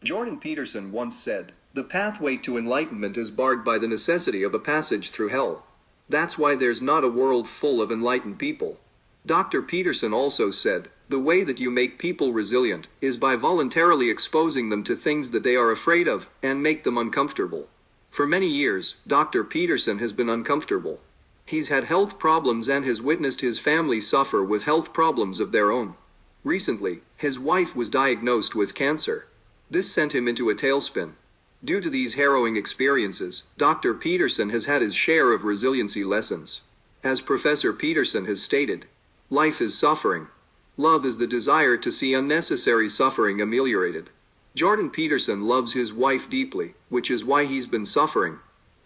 Jordan Peterson once said, "The pathway to enlightenment is barred by the necessity of a passage through hell. That's why there's not a world full of enlightened people." Dr. Peterson also said, "The way that you make people resilient is by voluntarily exposing them to things that they are afraid of, and make them uncomfortable." For many years, Dr. Peterson has been uncomfortable. He's had health problems and has witnessed his family suffer with health problems of their own. Recently, his wife was diagnosed with cancer. This sent him into a tailspin. Due to these harrowing experiences, Dr. Peterson has had his share of resiliency lessons. As Professor Peterson has stated, life is suffering. Love is the desire to see unnecessary suffering ameliorated. Jordan Peterson loves his wife deeply, which is why he's been suffering.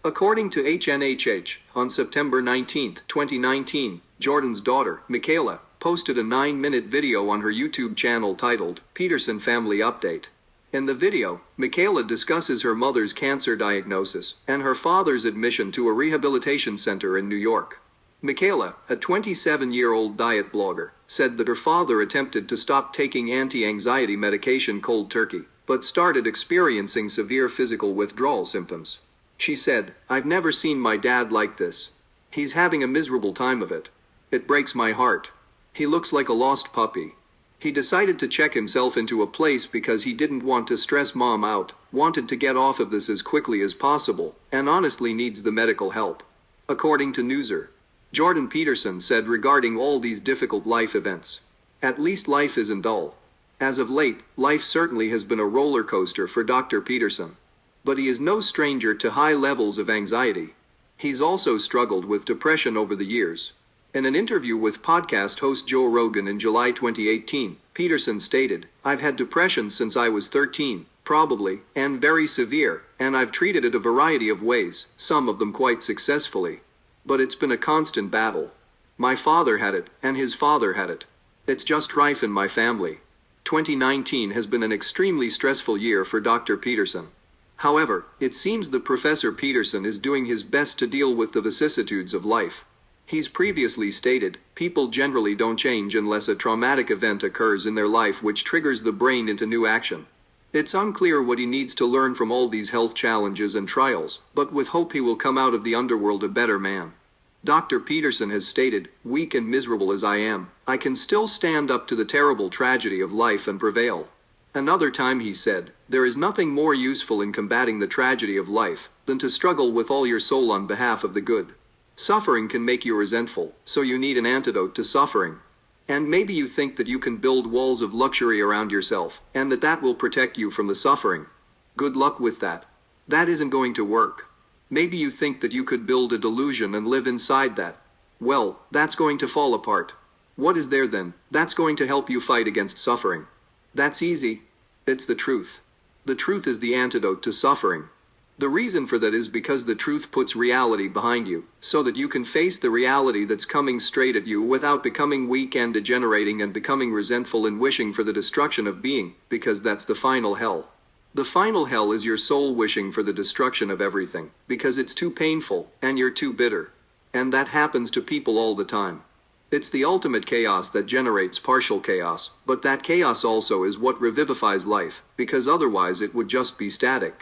According to HNHH, on September 19, 2019, Jordan's daughter, Michaela, posted a 9-minute video on her YouTube channel titled, "Peterson Family Update." In the video, Michaela discusses her mother's cancer diagnosis and her father's admission to a rehabilitation center in New York. Michaela, a 27-year-old diet blogger, said that her father attempted to stop taking anti-anxiety medication cold turkey, but started experiencing severe physical withdrawal symptoms. She said, "I've never seen my dad like this. He's having a miserable time of it. It breaks my heart. He looks like a lost puppy. He decided to check himself into a place because he didn't want to stress mom out, wanted to get off of this as quickly as possible, and honestly needs the medical help." According to Newser, Jordan Peterson said regarding all these difficult life events, "At least life isn't dull." As of late, life certainly has been a roller coaster for Dr. Peterson. But he is no stranger to high levels of anxiety. He's also struggled with depression over the years. In an interview with podcast host Joe Rogan in July 2018, Peterson stated, "I've had depression since I was 13, probably, and very severe, and I've treated it a variety of ways, some of them quite successfully. But it's been a constant battle. My father had it, and his father had it. It's just rife in my family." 2019 has been an extremely stressful year for Dr. Peterson. However, it seems that Professor Peterson is doing his best to deal with the vicissitudes of life. He's previously stated, "People generally don't change unless a traumatic event occurs in their life which triggers the brain into new action." It's unclear what he needs to learn from all these health challenges and trials, but with hope he will come out of the underworld a better man. Dr. Peterson has stated, "Weak and miserable as I am, I can still stand up to the terrible tragedy of life and prevail." Another time he said, "There is nothing more useful in combating the tragedy of life than to struggle with all your soul on behalf of the good. Suffering can make you resentful, so you need an antidote to suffering. And maybe you think that you can build walls of luxury around yourself, and that will protect you from the suffering. Good luck with that. That isn't going to work. Maybe you think that you could build a delusion and live inside that. Well, that's going to fall apart. What is there then that's going to help you fight against suffering? That's easy. It's the truth. The truth is the antidote to suffering. The reason for that is because the truth puts reality behind you, so that you can face the reality that's coming straight at you without becoming weak and degenerating and becoming resentful and wishing for the destruction of being, because that's the final hell. The final hell is your soul wishing for the destruction of everything, because it's too painful, and you're too bitter. And that happens to people all the time. It's the ultimate chaos that generates partial chaos, but that chaos also is what revivifies life, because otherwise it would just be static.